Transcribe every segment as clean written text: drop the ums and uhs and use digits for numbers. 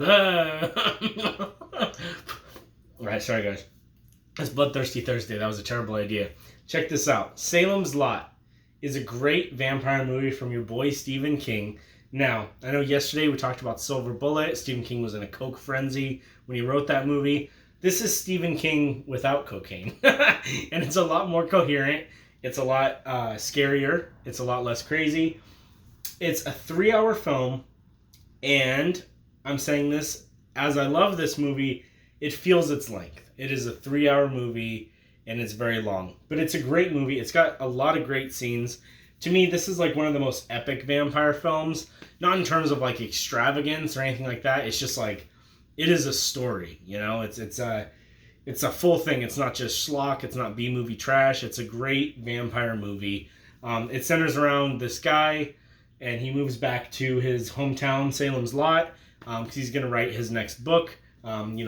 Alright, sorry guys. It's Bloodthirsty Thursday. That was a terrible idea. Check this out. Salem's Lot is a great vampire movie from your boy Stephen King. Now, I know yesterday we talked about Silver Bullet. Stephen King was in a coke frenzy when he wrote that movie. This is Stephen King without cocaine. And it's a lot more coherent. It's a lot scarier. It's a lot less crazy. It's a 3-hour film. And I'm saying this, as I love this movie, it feels its length. It is a 3-hour movie, and it's very long. But it's a great movie. It's got a lot of great scenes. To me, this is like one of the most epic vampire films. Not in terms of like extravagance or anything like that. It's just like, it is a story, you know? It's a full thing. It's not just schlock. It's not B-movie trash. It's a great vampire movie. It centers around this guy, and he moves back to his hometown, Salem's Lot, because he's going to write his next book.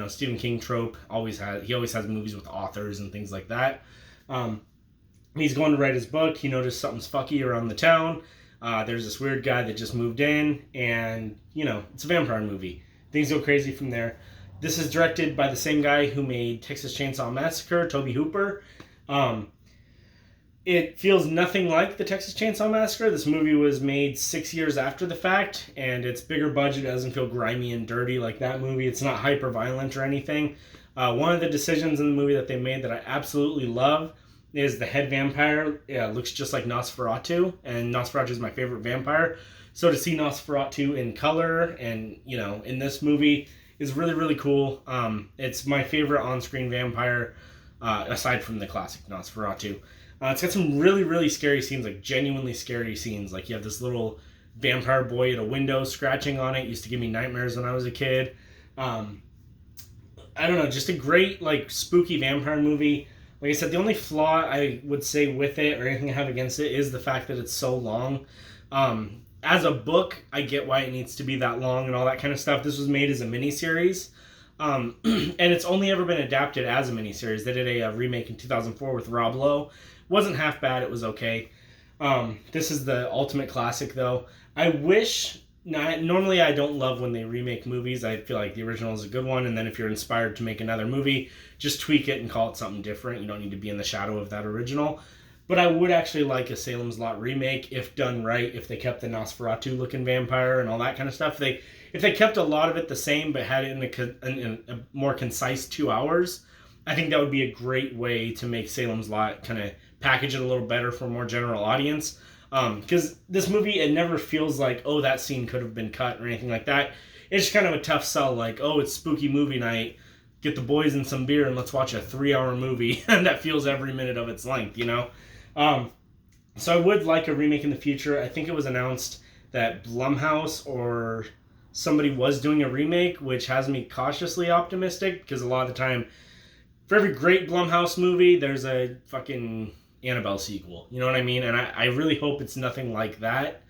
Stephen King trope, he always has movies with authors and things like that. He's going to write his book. He noticed something's fucky around the town. There's this weird guy that just moved in, and, it's a vampire movie. Things go crazy from there. This is directed by the same guy who made Texas Chainsaw Massacre, Tobe Hooper. It feels nothing like the Texas Chainsaw Massacre. This movie was made 6 years after the fact, and it's bigger budget. It doesn't feel grimy and dirty like that movie. It's not hyper violent or anything. One of the decisions in the movie that they made that I absolutely love is the head vampire looks just like Nosferatu, and Nosferatu is my favorite vampire. So to see Nosferatu in color and, in this movie is really, really cool. It's my favorite on-screen vampire, aside from the classic Nosferatu. It's got some really, really scary scenes, like genuinely scary scenes. Like you have this little vampire boy at a window scratching on it. It used to give me nightmares when I was a kid. I don't know, just a great, like, spooky vampire movie. Like I said, the only flaw I would say with it or anything I have against it is the fact that it's so long. As a book, I get why it needs to be that long and all that kind of stuff. This was made as a miniseries. And it's only ever been adapted as a miniseries. They did a remake in 2004 with Rob Lowe. Wasn't half bad. It was okay. This is the ultimate classic, though. I wish... Normally, I don't love when they remake movies. I feel like the original is a good one, and then if you're inspired to make another movie, just tweak it and call it something different. You don't need to be in the shadow of that original. But I would actually like a Salem's Lot remake if done right, if they kept the Nosferatu-looking vampire and all that kind of stuff. If they kept a lot of it the same, but had it in a more concise 2 hours, I think that would be a great way to make Salem's Lot kind of package it a little better for a more general audience. Because this movie, it never feels like, oh, that scene could have been cut or anything like that. It's just kind of a tough sell, like, oh, it's spooky movie night, get the boys and some beer and let's watch a 3-hour movie that feels every minute of its length, So I would like a remake in the future. I think it was announced that Blumhouse or somebody was doing a remake, which has me cautiously optimistic, because a lot of the time, for every great Blumhouse movie, there's a fucking Annabelle sequel. You know what I mean? And I really hope it's nothing like that.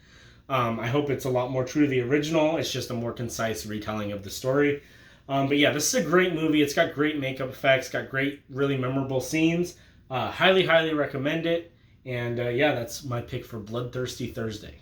I hope it's a lot more true to the original. It's just a more concise retelling of the story. But yeah, this is a great movie. It's got great makeup effects, got great, really memorable scenes. Highly, highly recommend it. And yeah, that's my pick for Bloodthirsty Thursday.